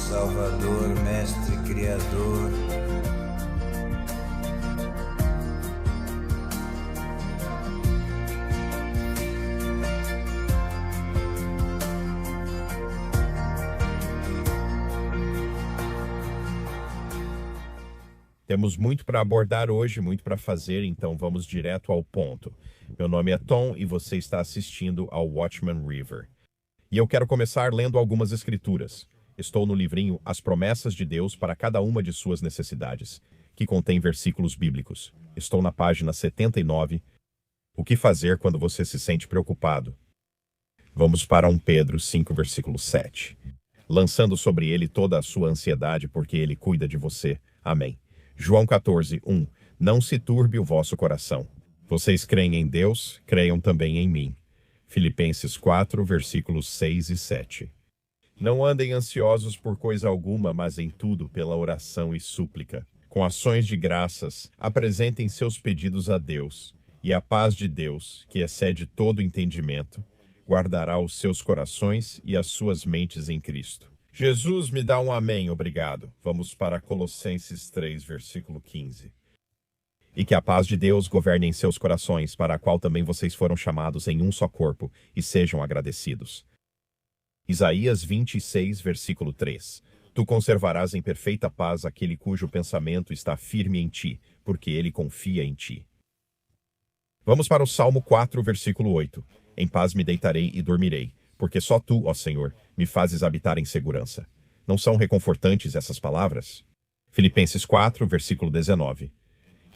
Salvador, Mestre Criador. Temos muito para abordar hoje, muito para fazer, então vamos direto ao ponto. Meu nome é Tom e você está assistindo ao Watchman River. E eu quero começar lendo algumas escrituras. Estou no livrinho As Promessas de Deus para cada uma de suas necessidades, que contém versículos bíblicos. Estou na página 79. O que fazer quando você se sente preocupado? Vamos para 1 Pedro 5, versículo 7. Lançando sobre ele toda a sua ansiedade, porque ele cuida de você. Amém. João 14, 1. Não se turbe o vosso coração. Vocês creem em Deus, creiam também em mim. Filipenses 4, versículos 6 e 7. Não andem ansiosos por coisa alguma, mas em tudo, pela oração e súplica. Com ações de graças, apresentem seus pedidos a Deus, e a paz de Deus, que excede todo entendimento, guardará os seus corações e as suas mentes em Cristo. Jesus, me dá um amém, obrigado. Vamos para Colossenses 3, versículo 15. E que a paz de Deus governe em seus corações, para a qual também vocês foram chamados em um só corpo, e sejam agradecidos. Isaías 26, versículo 3. Tu conservarás em perfeita paz aquele cujo pensamento está firme em ti, porque ele confia em ti. Vamos para o Salmo 4, versículo 8. Em paz me deitarei e dormirei, porque só tu, ó Senhor, me fazes habitar em segurança. Não são reconfortantes essas palavras? Filipenses 4, versículo 19.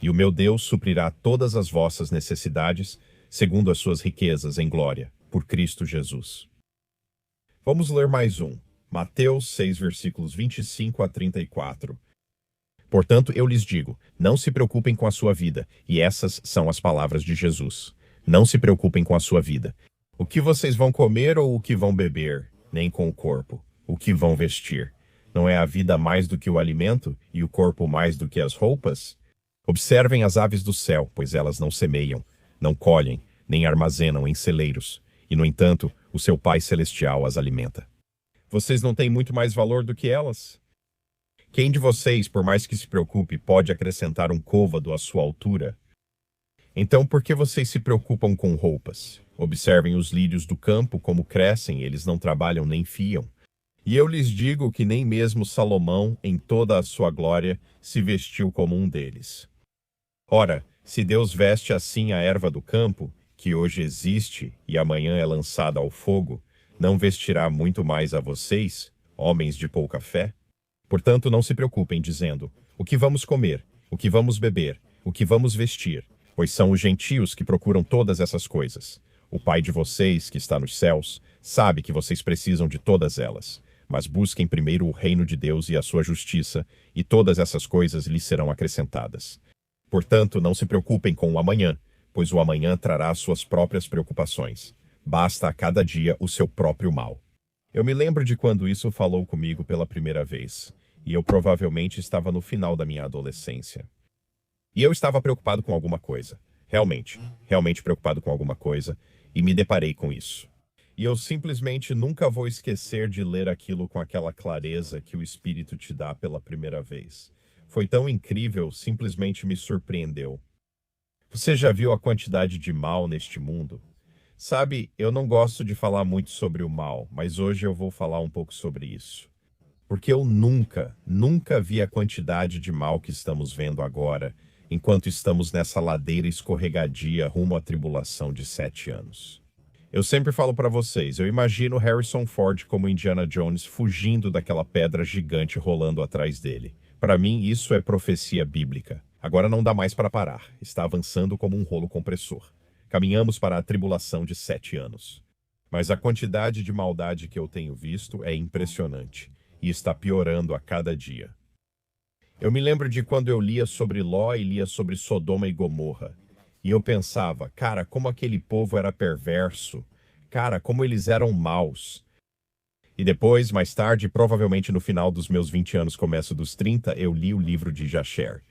E o meu Deus suprirá todas as vossas necessidades, segundo as suas riquezas em glória, por Cristo Jesus. Vamos ler mais um. Mateus 6, versículos 25 a 34. Portanto, eu lhes digo, não se preocupem com a sua vida, e essas são as palavras de Jesus. Não se preocupem com a sua vida. O que vocês vão comer ou o que vão beber? Nem com o corpo. O que vão vestir? Não é a vida mais do que o alimento, e o corpo mais do que as roupas? Observem as aves do céu, pois elas não semeiam, não colhem, nem armazenam em celeiros, e, no entanto, o seu Pai Celestial as alimenta. Vocês não têm muito mais valor do que elas? Quem de vocês, por mais que se preocupe, pode acrescentar um côvado à sua altura? Então, por que vocês se preocupam com roupas? Observem os lírios do campo, como crescem, eles não trabalham nem fiam. E eu lhes digo que nem mesmo Salomão, em toda a sua glória, se vestiu como um deles. Ora, se Deus veste assim a erva do campo, que hoje existe e amanhã é lançada ao fogo, não vestirá muito mais a vocês, homens de pouca fé? Portanto, não se preocupem, dizendo, o que vamos comer, o que vamos beber, o que vamos vestir, pois são os gentios que procuram todas essas coisas. O Pai de vocês, que está nos céus, sabe que vocês precisam de todas elas. Mas busquem primeiro o reino de Deus e a sua justiça, e todas essas coisas lhes serão acrescentadas. Portanto, não se preocupem com o amanhã, pois o amanhã trará as suas próprias preocupações. Basta a cada dia o seu próprio mal. Eu me lembro de quando isso falou comigo pela primeira vez, e eu provavelmente estava no final da minha adolescência. E eu estava preocupado com alguma coisa. Realmente preocupado com alguma coisa, e me deparei com isso. E eu simplesmente nunca vou esquecer de ler aquilo com aquela clareza que o Espírito te dá pela primeira vez. Foi tão incrível, simplesmente me surpreendeu. Você já viu a quantidade de mal neste mundo? Sabe, eu não gosto de falar muito sobre o mal, mas hoje eu vou falar um pouco sobre isso. Porque eu nunca vi a quantidade de mal que estamos vendo agora, enquanto estamos nessa ladeira escorregadia rumo à tribulação de 7 anos. Eu sempre falo para vocês, eu imagino Harrison Ford como Indiana Jones fugindo daquela pedra gigante rolando atrás dele. Para mim, isso é profecia bíblica. Agora não dá mais para parar. Está avançando como um rolo compressor. Caminhamos para a tribulação de 7 anos. Mas a quantidade de maldade que eu tenho visto é impressionante. E está piorando a cada dia. Eu me lembro de quando eu lia sobre Ló e lia sobre Sodoma e Gomorra. E eu pensava, cara, como aquele povo era perverso. Cara, como eles eram maus. E depois, mais tarde, provavelmente no final dos meus 20 anos, começo dos 30, eu li o livro de Jasher.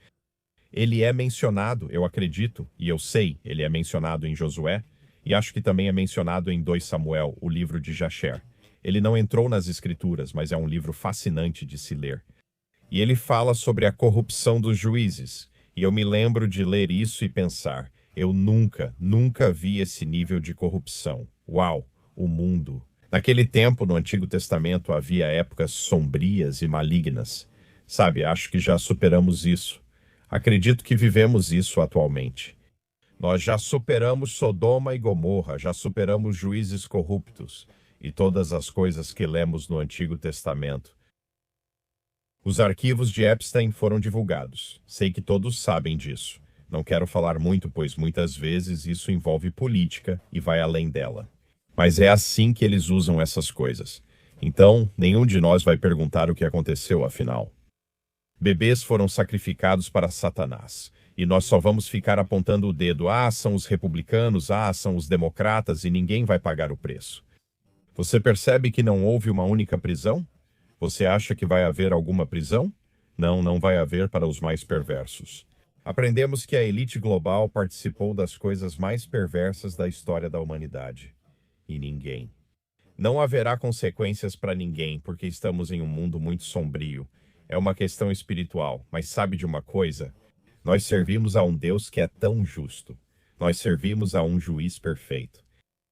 Ele é mencionado, eu acredito, e eu sei, ele é mencionado em Josué, e acho que também é mencionado em 2 Samuel, o livro de Jasher. Ele não entrou nas escrituras, mas é um livro fascinante de se ler. E ele fala sobre a corrupção dos juízes. E eu me lembro de ler isso e pensar, eu nunca vi esse nível de corrupção. Uau, o mundo. Naquele tempo, no Antigo Testamento, havia épocas sombrias e malignas. Sabe, acho que já superamos isso. Acredito que vivemos isso atualmente. Nós já superamos Sodoma e Gomorra, já superamos juízes corruptos e todas as coisas que lemos no Antigo Testamento. Os arquivos de Epstein foram divulgados. Sei que todos sabem disso. Não quero falar muito, pois muitas vezes isso envolve política e vai além dela. Mas é assim que eles usam essas coisas. Então, nenhum de nós vai perguntar o que aconteceu, afinal. Bebês foram sacrificados para Satanás. E nós só vamos ficar apontando o dedo. Ah, são os republicanos, ah, são os democratas, e ninguém vai pagar o preço. Você percebe que não houve uma única prisão? Você acha que vai haver alguma prisão? Não, não vai haver para os mais perversos. Aprendemos que a elite global participou das coisas mais perversas da história da humanidade. E ninguém. Não haverá consequências para ninguém, porque estamos em um mundo muito sombrio. É uma questão espiritual, mas sabe de uma coisa? Nós servimos a um Deus que é tão justo. Nós servimos a um juiz perfeito.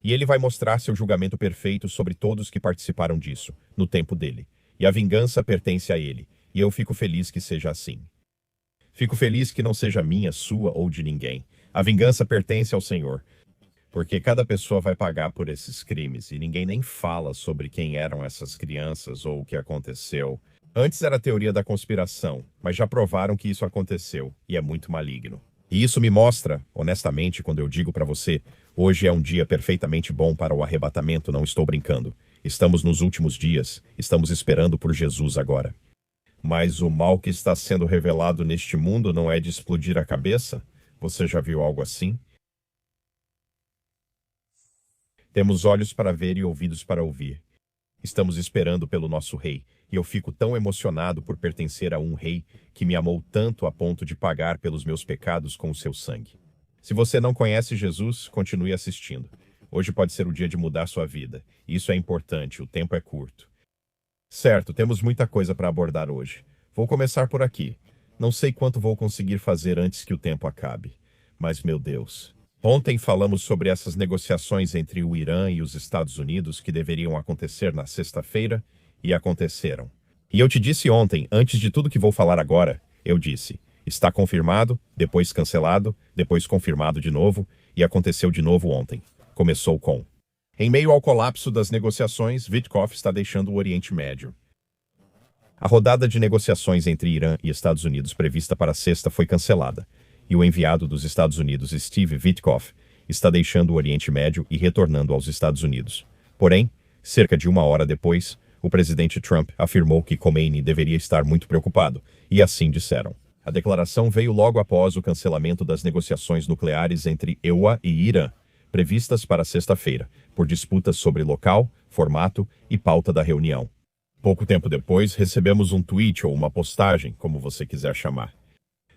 E ele vai mostrar seu julgamento perfeito sobre todos que participaram disso, no tempo dele. E a vingança pertence a ele, e eu fico feliz que seja assim. Fico feliz que não seja minha, sua ou de ninguém. A vingança pertence ao Senhor, porque cada pessoa vai pagar por esses crimes, e ninguém nem fala sobre quem eram essas crianças ou o que aconteceu. Antes era a teoria da conspiração, mas já provaram que isso aconteceu, e é muito maligno. E isso me mostra, honestamente, quando eu digo para você, hoje é um dia perfeitamente bom para o arrebatamento, não estou brincando. Estamos nos últimos dias, estamos esperando por Jesus agora. Mas o mal que está sendo revelado neste mundo não é de explodir a cabeça? Você já viu algo assim? Temos olhos para ver e ouvidos para ouvir. Estamos esperando pelo nosso rei, e eu fico tão emocionado por pertencer a um rei que me amou tanto a ponto de pagar pelos meus pecados com o seu sangue. Se você não conhece Jesus, continue assistindo. Hoje pode ser o dia de mudar sua vida. Isso é importante, o tempo é curto. Certo, temos muita coisa para abordar hoje. Vou começar por aqui. Não sei quanto vou conseguir fazer antes que o tempo acabe. Mas, meu Deus. Ontem falamos sobre essas negociações entre o Irã e os Estados Unidos que deveriam acontecer na sexta-feira, e aconteceram. E eu te disse ontem, antes de tudo que vou falar agora, eu disse, está confirmado, depois cancelado, depois confirmado de novo, e aconteceu de novo ontem. Começou com: em meio ao colapso das negociações, Witkoff está deixando o Oriente Médio. A rodada de negociações entre Irã e Estados Unidos prevista para sexta foi cancelada, e o enviado dos Estados Unidos, Steve Witkoff, está deixando o Oriente Médio e retornando aos Estados Unidos. Porém, cerca de uma hora depois, o presidente Trump afirmou que Khomeini deveria estar muito preocupado, e assim disseram. A declaração veio logo após o cancelamento das negociações nucleares entre EUA e Irã, previstas para sexta-feira, por disputas sobre local, formato e pauta da reunião. Pouco tempo depois, recebemos um tweet ou uma postagem, como você quiser chamar.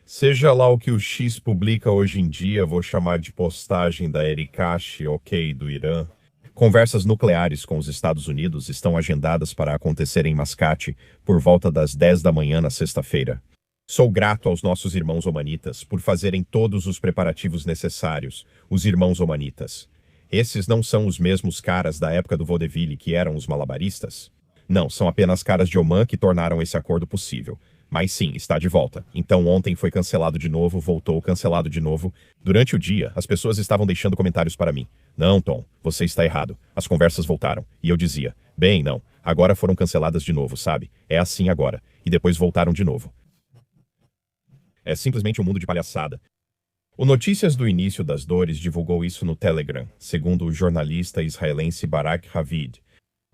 Seja lá o que o X publica hoje em dia, vou chamar de postagem da Erikashi, ok, do Irã. Conversas nucleares com os Estados Unidos estão agendadas para acontecer em Mascate por volta das 10 da manhã na sexta-feira. Sou grato aos nossos irmãos omanitas por fazerem todos os preparativos necessários, os irmãos omanitas. Esses não são os mesmos caras da época do vaudeville que eram os malabaristas? Não, são apenas caras de Oman que tornaram esse acordo possível. Mas sim, está de volta. Então ontem foi cancelado de novo, voltou cancelado de novo. Durante o dia, as pessoas estavam deixando comentários para mim. Não, Tom, você está errado. As conversas voltaram. E eu dizia, bem, não, agora foram canceladas de novo, sabe? É assim agora. E depois voltaram de novo. É simplesmente um mundo de palhaçada. O Notícias do Início das Dores divulgou isso no Telegram, segundo o jornalista israelense Barak Ravid.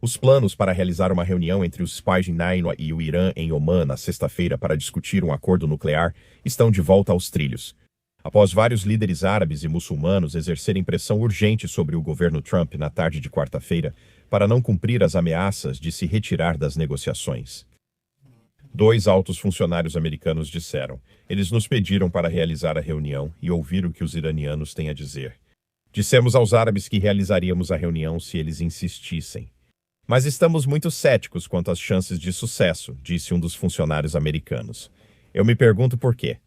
Os planos para realizar uma reunião entre os Spy9 e o Irã em Oman na sexta-feira para discutir um acordo nuclear estão de volta aos trilhos. Após vários líderes árabes e muçulmanos exercerem pressão urgente sobre o governo Trump na tarde de quarta-feira para não cumprir as ameaças de se retirar das negociações. 2 altos funcionários americanos disseram: eles nos pediram para realizar a reunião e ouvir o que os iranianos têm a dizer. Dissemos aos árabes que realizaríamos a reunião se eles insistissem. Mas estamos muito céticos quanto às chances de sucesso, disse um dos funcionários americanos. Eu me pergunto por quê.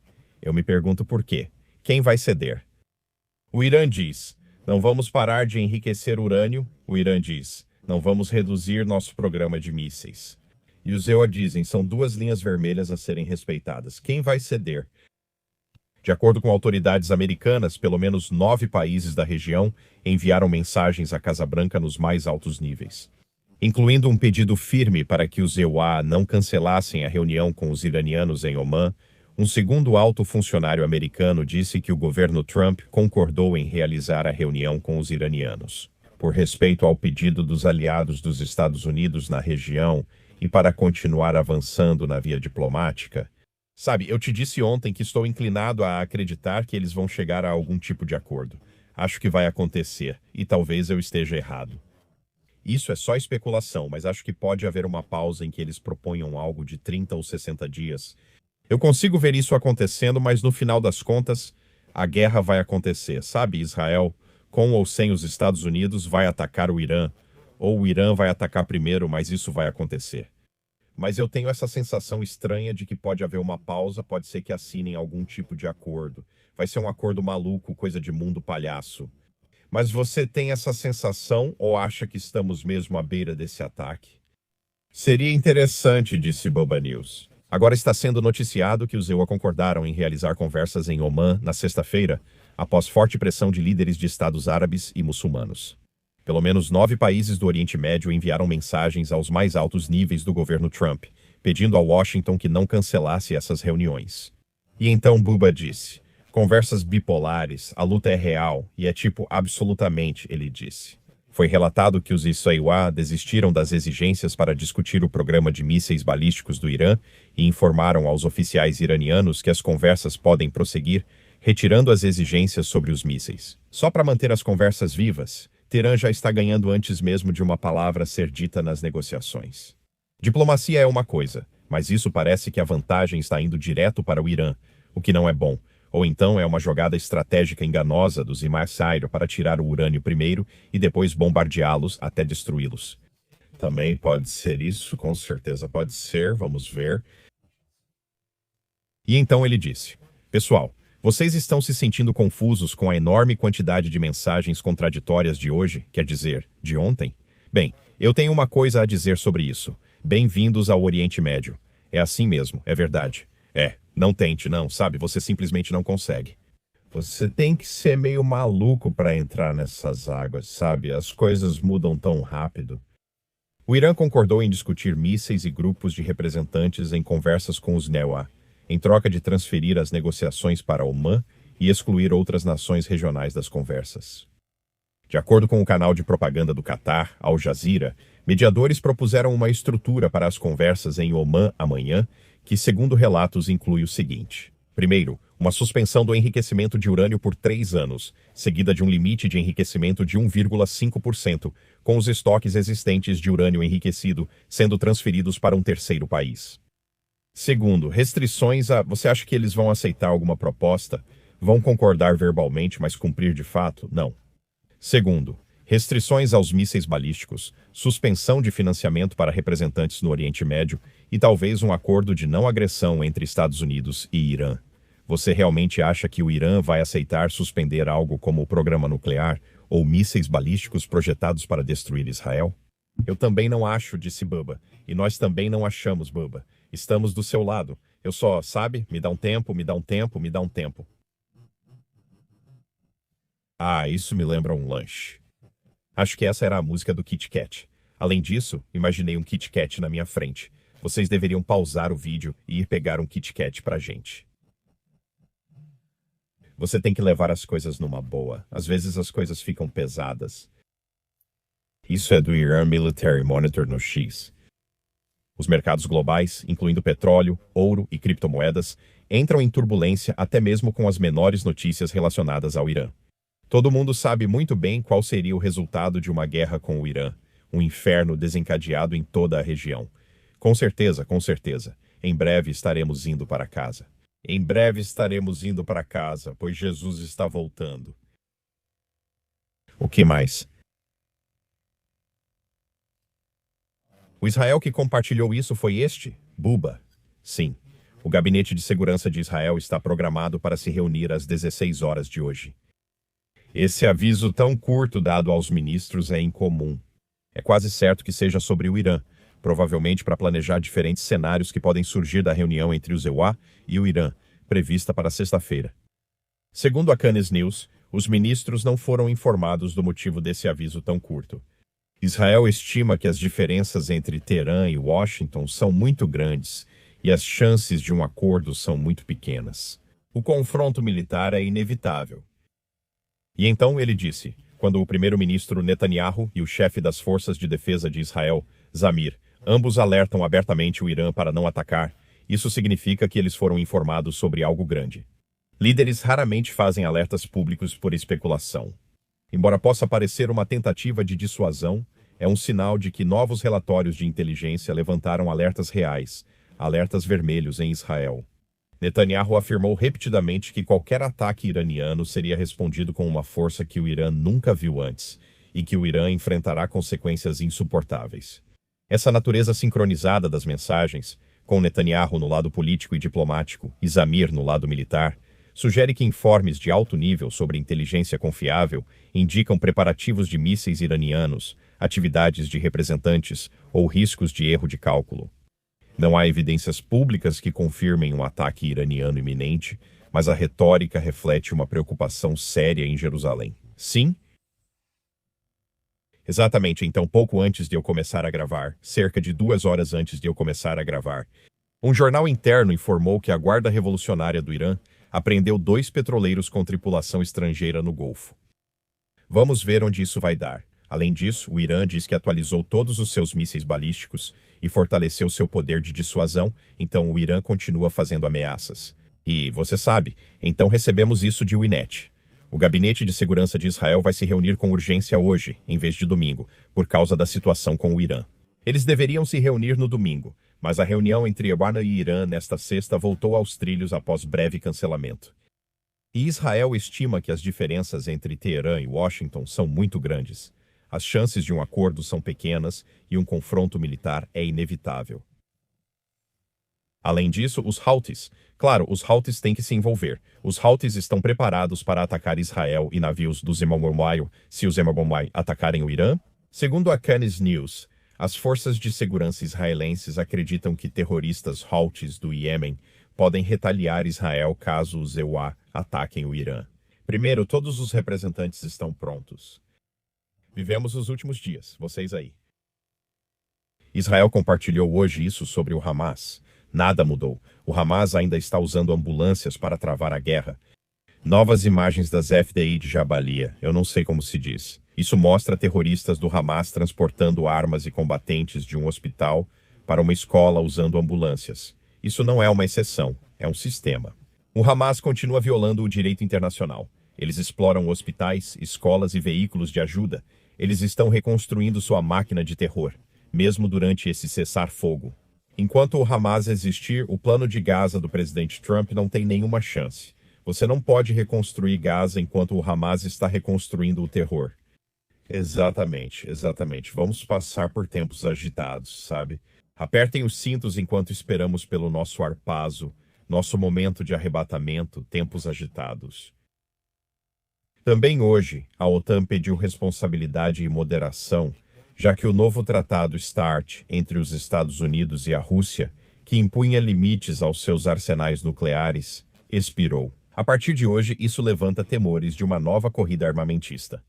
Eu me pergunto por quê. Quem vai ceder? O Irã diz: não vamos parar de enriquecer urânio. O Irã diz: não vamos reduzir nosso programa de mísseis. E os EUA dizem: são duas linhas vermelhas a serem respeitadas. Quem vai ceder? De acordo com autoridades americanas, pelo menos 9 países da região enviaram mensagens à Casa Branca nos mais altos níveis, incluindo um pedido firme para que os EUA não cancelassem a reunião com os iranianos em Omã. Um segundo alto funcionário americano disse que o governo Trump concordou em realizar a reunião com os iranianos, por respeito ao pedido dos aliados dos Estados Unidos na região e para continuar avançando na via diplomática. Sabe, eu te disse ontem que estou inclinado a acreditar que eles vão chegar a algum tipo de acordo. Acho que vai acontecer, e talvez eu esteja errado. Isso é só especulação, mas acho que pode haver uma pausa em que eles proponham algo de 30 ou 60 dias. Eu consigo ver isso acontecendo, mas no final das contas, a guerra vai acontecer. Sabe, Israel, com ou sem os Estados Unidos, vai atacar o Irã, ou o Irã vai atacar primeiro, mas isso vai acontecer. Mas eu tenho essa sensação estranha de que pode haver uma pausa, pode ser que assinem algum tipo de acordo. Vai ser um acordo maluco, coisa de mundo palhaço. Mas você tem essa sensação ou acha que estamos mesmo à beira desse ataque? Seria interessante, disse Boba News. Agora está sendo noticiado que os EUA concordaram em realizar conversas em Omã na sexta-feira, após forte pressão de líderes de estados árabes e muçulmanos. Pelo menos 9 países do Oriente Médio enviaram mensagens aos mais altos níveis do governo Trump, pedindo a Washington que não cancelasse essas reuniões. E então Buba disse: conversas bipolares, a luta é real e é tipo absolutamente, ele disse. Foi relatado que os Issawa desistiram das exigências para discutir o programa de mísseis balísticos do Irã e informaram aos oficiais iranianos que as conversas podem prosseguir, retirando as exigências sobre os mísseis. Só para manter as conversas vivas, Teherã já está ganhando antes mesmo de uma palavra ser dita nas negociações. Diplomacia é uma coisa, mas isso parece que a vantagem está indo direto para o Irã, o que não é bom. Ou então é uma jogada estratégica enganosa dos Imar-Sairo para tirar o urânio primeiro e depois bombardeá-los até destruí-los. Também pode ser isso, com certeza pode ser, vamos ver. E então ele disse: pessoal, vocês estão se sentindo confusos com a enorme quantidade de mensagens contraditórias de hoje, quer dizer, de ontem? Bem, eu tenho uma coisa a dizer sobre isso. Bem-vindos ao Oriente Médio. É assim mesmo, é verdade. Não tente, não, sabe? Você simplesmente não consegue. Você tem que ser meio maluco para entrar nessas águas, sabe? As coisas mudam tão rápido. O Irã concordou em discutir mísseis e grupos de representantes em conversas com os NEWA, em troca de transferir as negociações para Omã e excluir outras nações regionais das conversas. De acordo com o canal de propaganda do Catar, Al Jazeera, mediadores propuseram uma estrutura para as conversas em Omã amanhã, que, segundo relatos, inclui o seguinte: primeiro, uma suspensão do enriquecimento de urânio por 3 anos, seguida de um limite de enriquecimento de 1,5%, com os estoques existentes de urânio enriquecido sendo transferidos para um terceiro país. Segundo, restrições a... Você acha que eles vão aceitar alguma proposta? Vão concordar verbalmente, mas cumprir de fato? Não. Segundo, restrições aos mísseis balísticos, suspensão de financiamento para representantes no Oriente Médio e talvez um acordo de não agressão entre Estados Unidos e Irã. Você realmente acha que o Irã vai aceitar suspender algo como o programa nuclear ou mísseis balísticos projetados para destruir Israel? Eu também não acho, disse Bubba. E nós também não achamos, Bubba. Estamos do seu lado. Eu só, sabe, me dá um tempo, me dá um tempo, me dá um tempo. Ah, isso me lembra um lanche. Acho que essa era a música do Kit Kat. Além disso, imaginei um Kit Kat na minha frente. Vocês deveriam pausar o vídeo e ir pegar um Kit Kat pra gente. Você tem que levar as coisas numa boa. Às vezes as coisas ficam pesadas. Isso é do Iran Military Monitor no X. Os mercados globais, incluindo petróleo, ouro e criptomoedas, entram em turbulência até mesmo com as menores notícias relacionadas ao Irã. Todo mundo sabe muito bem qual seria o resultado de uma guerra com o Irã, um inferno desencadeado em toda a região. Com certeza, com certeza. Em breve estaremos indo para casa. Em breve estaremos indo para casa, pois Jesus está voltando. O que mais? O Israel que compartilhou isso foi este, Buba. Sim, o Gabinete de Segurança de Israel está programado para se reunir às 16 horas de hoje. Esse aviso tão curto dado aos ministros é incomum. É quase certo que seja sobre o Irã, provavelmente para planejar diferentes cenários que podem surgir da reunião entre o EUA e o Irã, prevista para sexta-feira. Segundo a Cannes News, os ministros não foram informados do motivo desse aviso tão curto. Israel estima que as diferenças entre Teherã e Washington são muito grandes e as chances de um acordo são muito pequenas. O confronto militar é inevitável. E então ele disse, quando o primeiro-ministro Netanyahu e o chefe das forças de defesa de Israel, Zamir, ambos alertam abertamente o Irã para não atacar, isso significa que eles foram informados sobre algo grande. Líderes raramente fazem alertas públicos por especulação. Embora possa parecer uma tentativa de dissuasão, é um sinal de que novos relatórios de inteligência levantaram alertas reais, alertas vermelhos em Israel. Netanyahu afirmou repetidamente que qualquer ataque iraniano seria respondido com uma força que o Irã nunca viu antes e que o Irã enfrentará consequências insuportáveis. Essa natureza sincronizada das mensagens, com Netanyahu no lado político e diplomático e Zamir no lado militar, sugere que informes de alto nível sobre inteligência confiável indicam preparativos de mísseis iranianos, atividades de representantes ou riscos de erro de cálculo. Não há evidências públicas que confirmem um ataque iraniano iminente, mas a retórica reflete uma preocupação séria em Jerusalém. Sim? Exatamente, então, pouco antes de eu começar a gravar, cerca de 2 horas antes de eu começar a gravar, um jornal interno informou que a Guarda Revolucionária do Irã apreendeu 2 petroleiros com tripulação estrangeira no Golfo. Vamos ver onde isso vai dar. Além disso, o Irã diz que atualizou todos os seus mísseis balísticos e fortaleceu seu poder de dissuasão, então o Irã continua fazendo ameaças. E, você sabe, então recebemos isso de Winnet. O Gabinete de Segurança de Israel vai se reunir com urgência hoje, em vez de domingo, por causa da situação com o Irã. Eles deveriam se reunir no domingo, mas a reunião entre Irã e Irã nesta sexta voltou aos trilhos após breve cancelamento. E Israel estima que as diferenças entre Teherã e Washington são muito grandes. As chances de um acordo são pequenas e um confronto militar é inevitável. Além disso, os Houthis. Claro, os Houthis têm que se envolver. Os Houthis estão preparados para atacar Israel e navios do Zimmermann se os Zimmermann atacarem o Irã. Segundo a Cannes News, as forças de segurança israelenses acreditam que terroristas Houthis do Iêmen podem retaliar Israel caso os EUA ataquem o Irã. Primeiro, todos os representantes estão prontos. Vivemos os últimos dias, vocês aí. Israel compartilhou hoje isso sobre o Hamas. Nada mudou. O Hamas ainda está usando ambulâncias para travar a guerra. Novas imagens das FDI de Jabalia, eu não sei como se diz. Isso mostra terroristas do Hamas transportando armas e combatentes de um hospital para uma escola usando ambulâncias. Isso não é uma exceção, é um sistema. O Hamas continua violando o direito internacional. Eles exploram hospitais, escolas e veículos de ajuda. Eles estão reconstruindo sua máquina de terror, mesmo durante esse cessar-fogo. Enquanto o Hamas existir, o plano de Gaza do presidente Trump não tem nenhuma chance. Você não pode reconstruir Gaza enquanto o Hamas está reconstruindo o terror. Exatamente, exatamente. Vamos passar por tempos agitados, sabe? Apertem os cintos enquanto esperamos pelo nosso harpazo, nosso momento de arrebatamento, tempos agitados. Também hoje, a OTAN pediu responsabilidade e moderação, já que o novo tratado START entre os Estados Unidos e a Rússia, que impunha limites aos seus arsenais nucleares, expirou. A partir de hoje, isso levanta temores de uma nova corrida armamentista.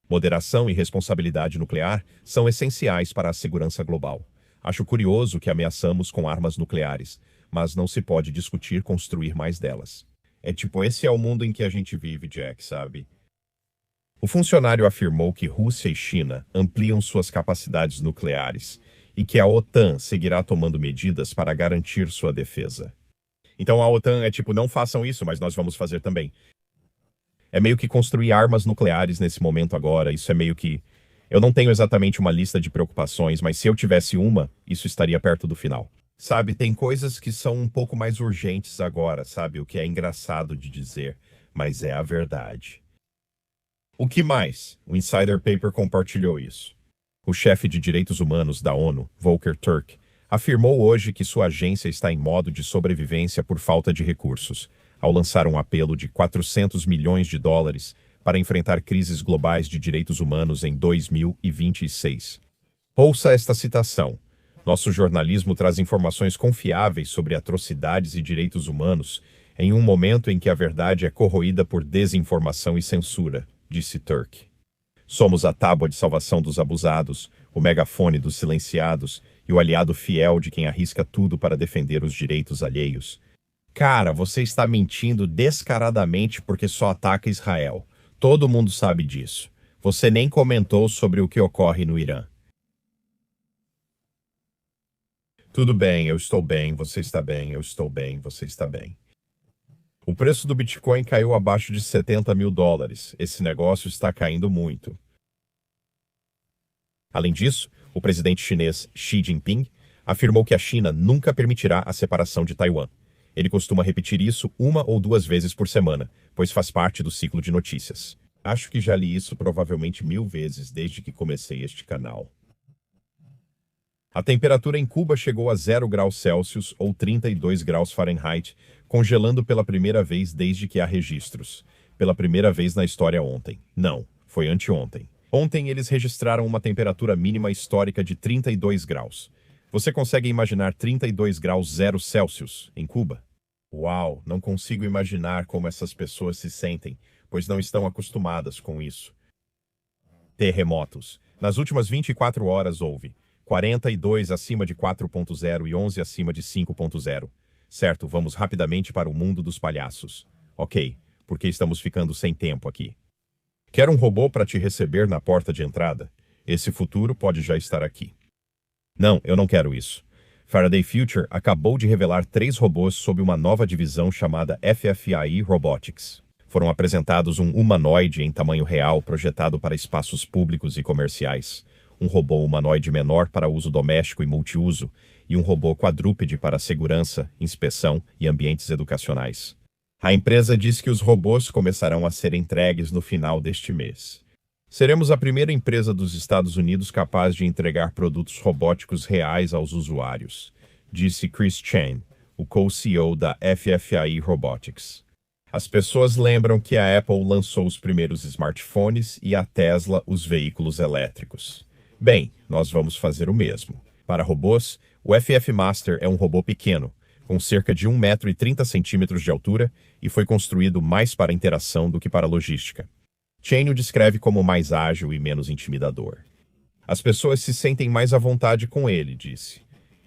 Moderação e responsabilidade nuclear são essenciais para a segurança global. Acho curioso que ameaçamos com armas nucleares, mas não se pode discutir construir mais delas. Esse é o mundo em que a gente vive, Jack, sabe? O funcionário afirmou que Rússia e China ampliam suas capacidades nucleares e que a OTAN seguirá tomando medidas para garantir sua defesa. Então a OTAN não façam isso, mas nós vamos fazer também. É meio que construir armas nucleares nesse momento agora, isso é meio que... Eu não tenho exatamente uma lista de preocupações, mas se eu tivesse uma, isso estaria perto do final. Sabe, tem coisas que são um pouco mais urgentes agora, sabe? O que é engraçado de dizer, mas é a verdade. O que mais? O Insider Paper compartilhou isso. O chefe de direitos humanos da ONU, Volker Turk, afirmou hoje que sua agência está em modo de sobrevivência por falta de recursos, ao lançar um apelo de 400 milhões de dólares para enfrentar crises globais de direitos humanos em 2026. Ouça esta citação. Nosso jornalismo traz informações confiáveis sobre atrocidades e direitos humanos em um momento em que a verdade é corroída por desinformação e censura, disse Turk. Somos a tábua de salvação dos abusados, o megafone dos silenciados e o aliado fiel de quem arrisca tudo para defender os direitos alheios. Cara, você está mentindo descaradamente porque só ataca Israel. Todo mundo sabe disso. Você nem comentou sobre o que ocorre no Irã. Tudo bem, eu estou bem, você está bem, eu estou bem, você está bem. O preço do Bitcoin caiu abaixo de 70 mil dólares. Esse negócio está caindo muito. Além disso, o presidente chinês Xi Jinping afirmou que a China nunca permitirá a separação de Taiwan. Ele costuma repetir isso 1 ou 2 vezes por semana, pois faz parte do ciclo de notícias. Acho que já li isso provavelmente 1000 vezes desde que comecei este canal. A temperatura em Cuba chegou a 0 graus Celsius ou 32 graus Fahrenheit, congelando pela primeira vez desde que há registros. Pela primeira vez na história ontem. Não, foi anteontem. Ontem eles registraram uma temperatura mínima histórica de 32 graus. Você consegue imaginar 32 graus 0 Celsius em Cuba? Uau, não consigo imaginar como essas pessoas se sentem, pois não estão acostumadas com isso. Terremotos. Nas últimas 24 horas houve 42 acima de 4.0 e 11 acima de 5.0. Certo, vamos rapidamente para o mundo dos palhaços. Ok, porque estamos ficando sem tempo aqui. Quer um robô para te receber na porta de entrada? Esse futuro pode já estar aqui. Não, eu não quero isso. Faraday Future acabou de revelar 3 robôs sob uma nova divisão chamada FFAI Robotics. Foram apresentados um humanoide em tamanho real projetado para espaços públicos e comerciais, um robô humanoide menor para uso doméstico e multiuso, e um robô quadrúpede para segurança, inspeção e ambientes educacionais. A empresa diz que os robôs começarão a ser entregues no final deste mês. Seremos a primeira empresa dos Estados Unidos capaz de entregar produtos robóticos reais aos usuários, disse Chris Chen, o co-CEO da FFAI Robotics. As pessoas lembram que a Apple lançou os primeiros smartphones e a Tesla os veículos elétricos. Bem, nós vamos fazer o mesmo. Para robôs, o FF Master é um robô pequeno, com cerca de 1,30 m de altura e foi construído mais para interação do que para logística. Chen o descreve como mais ágil e menos intimidador. As pessoas se sentem mais à vontade com ele, disse.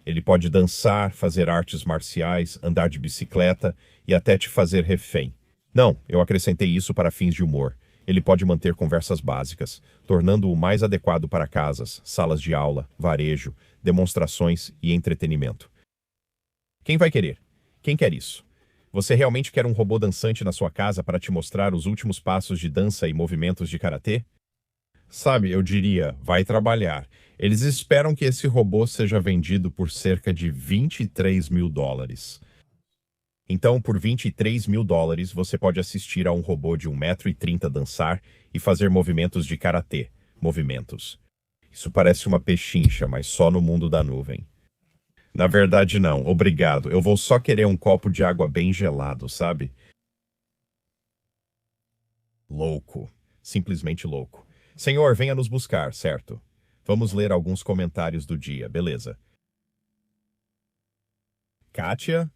Ele pode dançar, fazer artes marciais, andar de bicicleta e até te fazer refém. Não, eu acrescentei isso para fins de humor. Ele pode manter conversas básicas, tornando-o mais adequado para casas, salas de aula, varejo, demonstrações e entretenimento. Quem vai querer? Quem quer isso? Você realmente quer um robô dançante na sua casa para te mostrar os últimos passos de dança e movimentos de karatê? Sabe, eu diria, vai trabalhar. Eles esperam que esse robô seja vendido por cerca de 23 mil dólares. Então, por 23 mil dólares, você pode assistir a um robô de 1,30 m dançar e fazer movimentos de karatê. Movimentos. Isso parece uma pechincha, mas só no mundo da nuvem. Na verdade, não. Obrigado. Eu vou só querer um copo de água bem gelado, sabe? Louco. Simplesmente louco. Senhor, venha nos buscar, certo? Vamos ler alguns comentários do dia, beleza? Kátia?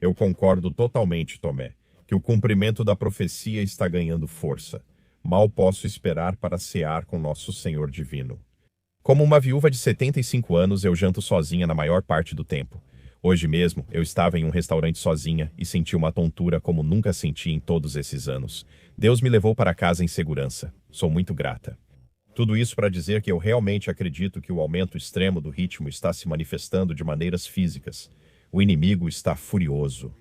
Eu concordo totalmente, Tomé, que o cumprimento da profecia está ganhando força. Mal posso esperar para cear com nosso Senhor Divino. Como uma viúva de 75 anos, eu janto sozinha na maior parte do tempo. Hoje mesmo, eu estava em um restaurante sozinha e senti uma tontura como nunca senti em todos esses anos. Deus me levou para casa em segurança. Sou muito grata. Tudo isso para dizer que eu realmente acredito que o aumento extremo do ritmo está se manifestando de maneiras físicas. O inimigo está furioso.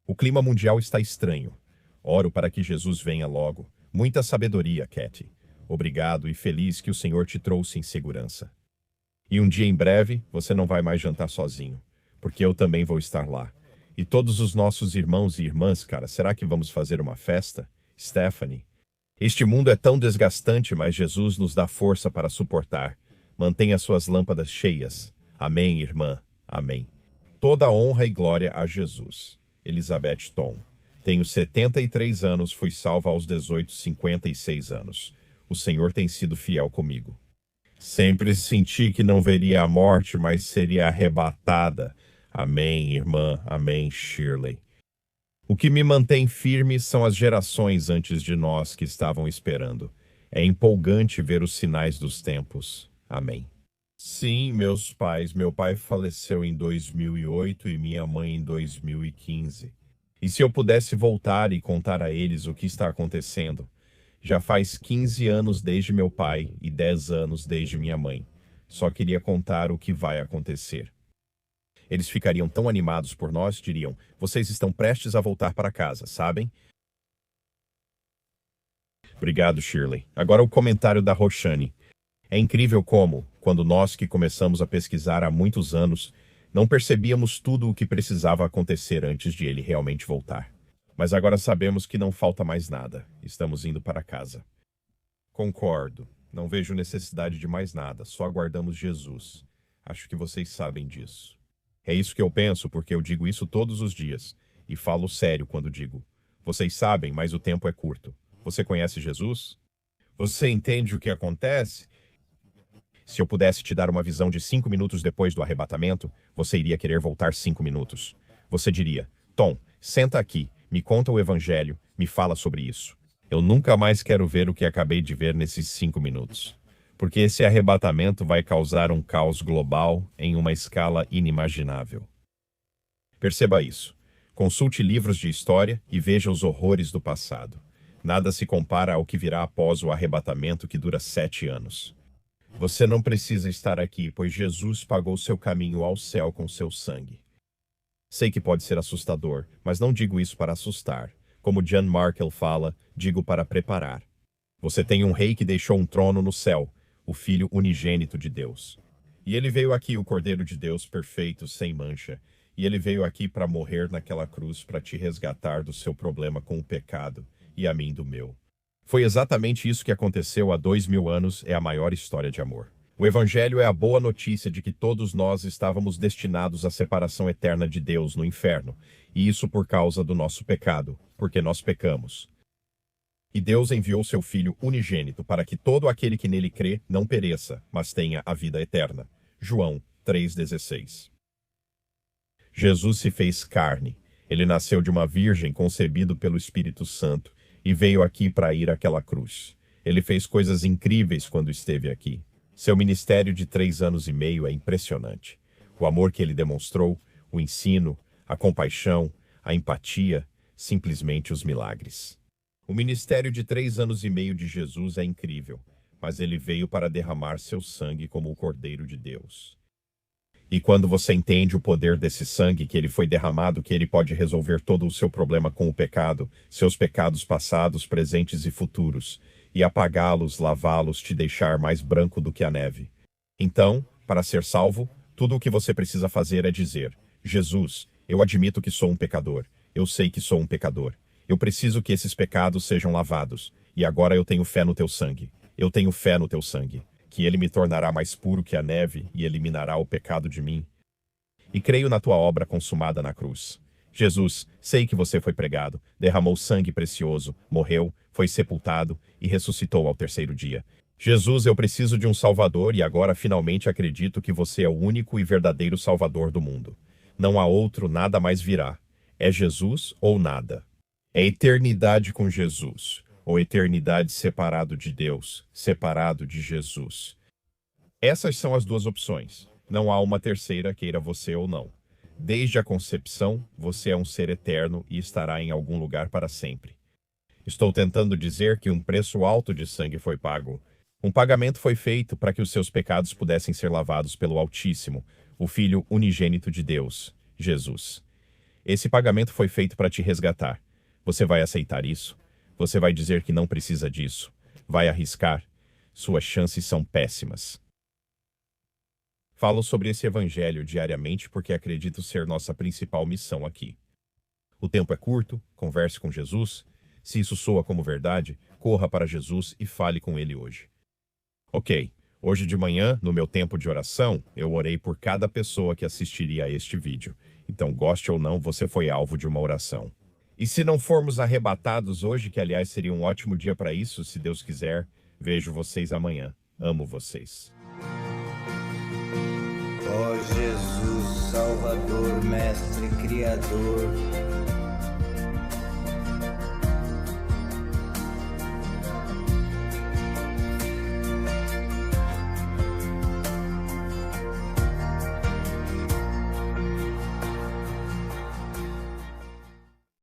O clima mundial está estranho. Oro para que Jesus venha logo. Muita sabedoria, Katy. Obrigado e feliz que o Senhor te trouxe em segurança. E um dia em breve, você não vai mais jantar sozinho, porque eu também vou estar lá. E todos os nossos irmãos e irmãs, cara, será que vamos fazer uma festa? Stephanie. Este mundo é tão desgastante, mas Jesus nos dá força para suportar. Mantenha suas lâmpadas cheias. Amém, irmã. Amém. Toda honra e glória a Jesus. Elizabeth Tom. Tenho 73 anos, fui salva aos 18, 56 anos. O Senhor tem sido fiel comigo. Sempre senti que não veria a morte, mas seria arrebatada. Amém, irmã. Amém, Shirley. O que me mantém firme são as gerações antes de nós que estavam esperando. É empolgante ver os sinais dos tempos. Amém. Sim, meus pais. Meu pai faleceu em 2008 e minha mãe em 2015. E se eu pudesse voltar e contar a eles o que está acontecendo? Já faz 15 anos desde meu pai e 10 anos desde minha mãe. Só queria contar o que vai acontecer. Eles ficariam tão animados por nós, diriam: vocês estão prestes a voltar para casa, sabem? Obrigado, Shirley. Agora o comentário da Roxane. É incrível como, quando nós que começamos a pesquisar há muitos anos, não percebíamos tudo o que precisava acontecer antes de ele realmente voltar. Mas agora sabemos que não falta mais nada. Estamos indo para casa. Concordo. Não vejo necessidade de mais nada. Só aguardamos Jesus. Acho que vocês sabem disso. É isso que eu penso, porque eu digo isso todos os dias. E falo sério quando digo. Vocês sabem, mas o tempo é curto. Você conhece Jesus? Você entende o que acontece? Se eu pudesse te dar uma visão de 5 minutos depois do arrebatamento, você iria querer voltar 5 minutos. Você diria: Tom, senta aqui, me conta o evangelho, me fala sobre isso. Eu nunca mais quero ver o que acabei de ver nesses 5 minutos. Porque esse arrebatamento vai causar um caos global em uma escala inimaginável. Perceba isso. Consulte livros de história e veja os horrores do passado. Nada se compara ao que virá após o arrebatamento que dura 7 anos. Você não precisa estar aqui, pois Jesus pagou seu caminho ao céu com seu sangue. Sei que pode ser assustador, mas não digo isso para assustar. Como John Markle fala, digo para preparar. Você tem um rei que deixou um trono no céu, o Filho unigênito de Deus. E ele veio aqui, o Cordeiro de Deus perfeito, sem mancha. E ele veio aqui para morrer naquela cruz para te resgatar do seu problema com o pecado e a mim do meu. Foi exatamente isso que aconteceu há 2000 anos, é a maior história de amor. O Evangelho é a boa notícia de que todos nós estávamos destinados à separação eterna de Deus no inferno, e isso por causa do nosso pecado, porque nós pecamos. E Deus enviou seu Filho unigênito para que todo aquele que nele crê não pereça, mas tenha a vida eterna. João 3,16. Jesus se fez carne. Ele nasceu de uma virgem concebido pelo Espírito Santo e veio aqui para ir àquela cruz. Ele fez coisas incríveis quando esteve aqui. Seu ministério de 3 anos e meio é impressionante. O amor que ele demonstrou, o ensino, a compaixão, a empatia, simplesmente os milagres. O ministério de 3 anos e meio de Jesus é incrível, mas ele veio para derramar seu sangue como o Cordeiro de Deus. E quando você entende o poder desse sangue que ele foi derramado, que ele pode resolver todo o seu problema com o pecado, seus pecados passados, presentes e futuros, e apagá-los, lavá-los, te deixar mais branco do que a neve. Então, para ser salvo, tudo o que você precisa fazer é dizer: Jesus, eu admito que sou um pecador. Eu sei que sou um pecador. Eu preciso que esses pecados sejam lavados. E agora eu tenho fé no teu sangue. Eu tenho fé no teu sangue, que ele me tornará mais puro que a neve e eliminará o pecado de mim. E creio na tua obra consumada na cruz. Jesus, sei que você foi pregado, derramou sangue precioso, morreu, foi sepultado e ressuscitou ao 3º dia. Jesus, eu preciso de um Salvador e agora finalmente acredito que você é o único e verdadeiro Salvador do mundo. Não há outro, nada mais virá. É Jesus ou nada. É eternidade com Jesus, ou eternidade separado de Deus, separado de Jesus. Essas são as 2 opções. Não há uma terceira, queira você ou não. Desde a concepção, você é um ser eterno e estará em algum lugar para sempre. Estou tentando dizer que um preço alto de sangue foi pago. Um pagamento foi feito para que os seus pecados pudessem ser lavados pelo Altíssimo, o Filho unigênito de Deus, Jesus. Esse pagamento foi feito para te resgatar. Você vai aceitar isso? Você vai dizer que não precisa disso? Vai arriscar? Suas chances são péssimas. Falo sobre esse evangelho diariamente porque acredito ser nossa principal missão aqui. O tempo é curto, converse com Jesus. Se isso soa como verdade, corra para Jesus e fale com ele hoje. Ok, hoje de manhã, no meu tempo de oração, eu orei por cada pessoa que assistiria a este vídeo. Então, goste ou não, você foi alvo de uma oração. E se não formos arrebatados hoje, que aliás seria um ótimo dia para isso, se Deus quiser, vejo vocês amanhã. Amo vocês. Ó Jesus, Salvador, Mestre, Criador,